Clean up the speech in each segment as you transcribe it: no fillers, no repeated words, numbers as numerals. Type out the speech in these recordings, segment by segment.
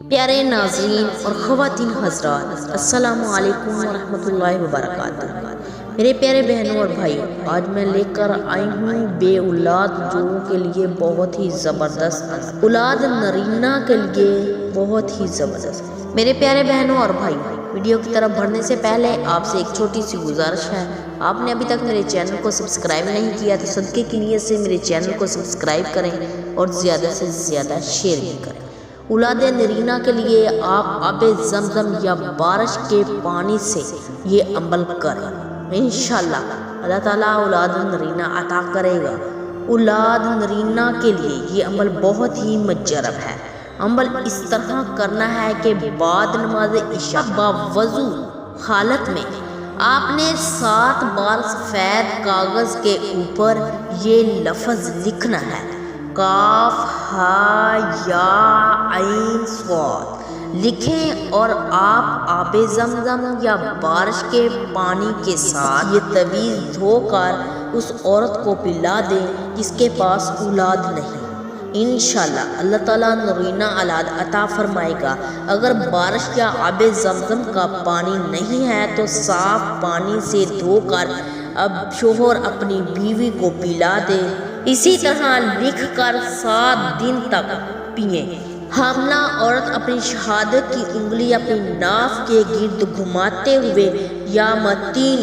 پیارے ناظرین اور خواتین حضرات، السلام علیکم ورحمۃ اللہ وبرکاتہ۔ میرے پیارے بہنوں اور بھائی، آج میں لے کر آئی ہوں بے اولاد جوڑوں کے لیے بہت ہی زبردست، اولاد نرینہ کے لیے بہت ہی زبردست۔ میرے پیارے بہنوں اور بھائی، ویڈیو کی طرف بڑھنے سے پہلے آپ سے ایک چھوٹی سی گزارش ہے، آپ نے ابھی تک میرے چینل کو سبسکرائب نہیں کیا تو صدقے کی نیت سے میرے چینل کو سبسکرائب کریں اور زیادہ سے زیادہ شیئر بھی کریں۔ اولاد نرینہ کے لیے آپ آب زمزم یا بارش کے پانی سے یہ عمل کریں، انشاءاللہ اللہ تعالیٰ اولاد نرینہ عطا کرے گا۔ اولاد نرینہ کے لیے یہ عمل بہت ہی مجرب ہے۔ عمل اس طرح کرنا ہے کہ بعد نماز عشاء باوضو حالت میں آپ نے 7 بار سفید کاغذ کے اوپر یہ لفظ لکھنا ہے، کاف ہا یا عین صاد لکھیں، اور آپ آب زمزم یا بارش کے پانی کے ساتھ یہ تعویذ دھو کر اس عورت کو پلا دیں جس کے پاس اولاد نہیں۔ انشاءاللہ اللہ تعالیٰ نرینہ اولاد عطا فرمائے گا۔ اگر بارش یا آب زمزم کا پانی نہیں ہے تو صاف پانی سے دھو کر اب شوہر اپنی بیوی کو پلا دے، اسی طرح لکھ کر 7 دن تک پئیں۔ حاملہ عورت اپنی شہادت کی انگلی اپنی ناف کے گرد گھماتے ہوئے یا متین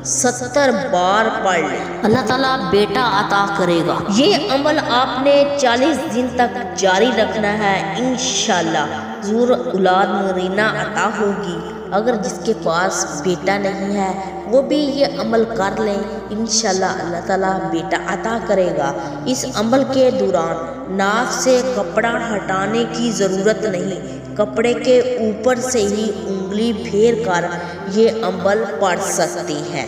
70 بار پڑھ لے، اللہ تعالیٰ بیٹا عطا کرے گا۔ یہ عمل آپ نے 40 دن تک جاری رکھنا ہے، انشاءاللہ ضرور اولاد نرینہ عطا ہوگی۔ اگر جس کے پاس بیٹا نہیں ہے وہ بھی یہ عمل کر لیں، انشاءاللہ اللہ تعالیٰ بیٹا عطا کرے گا۔ اس عمل کے دوران ناف سے کپڑا ہٹانے کی ضرورت نہیں، کپڑے کے اوپر سے ہی انگلی پھیر کر یہ عمل پڑھ سکتی ہیں۔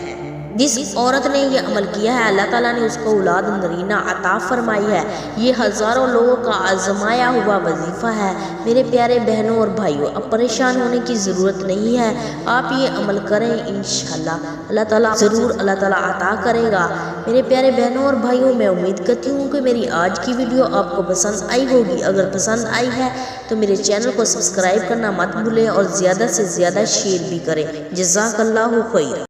جس عورت نے یہ عمل کیا ہے اللہ تعالیٰ نے اس کو اولاد نرینہ عطا فرمائی ہے۔ یہ ہزاروں لوگوں کا آزمایا ہوا وظیفہ ہے۔ میرے پیارے بہنوں اور بھائیوں، اب پریشان ہونے کی ضرورت نہیں ہے، آپ یہ عمل کریں، انشاءاللہ اللہ تعالیٰ ضرور اللہ تعالیٰ عطا کرے گا۔ میرے پیارے بہنوں اور بھائیوں، میں امید کرتی ہوں کہ میری آج کی ویڈیو آپ کو پسند آئی ہوگی۔ اگر پسند آئی ہے تو میرے چینل کو سبسکرائب کرنا مت بھولیں اور زیادہ سے زیادہ شیئر بھی کریں۔ جزاک اللہ خیر۔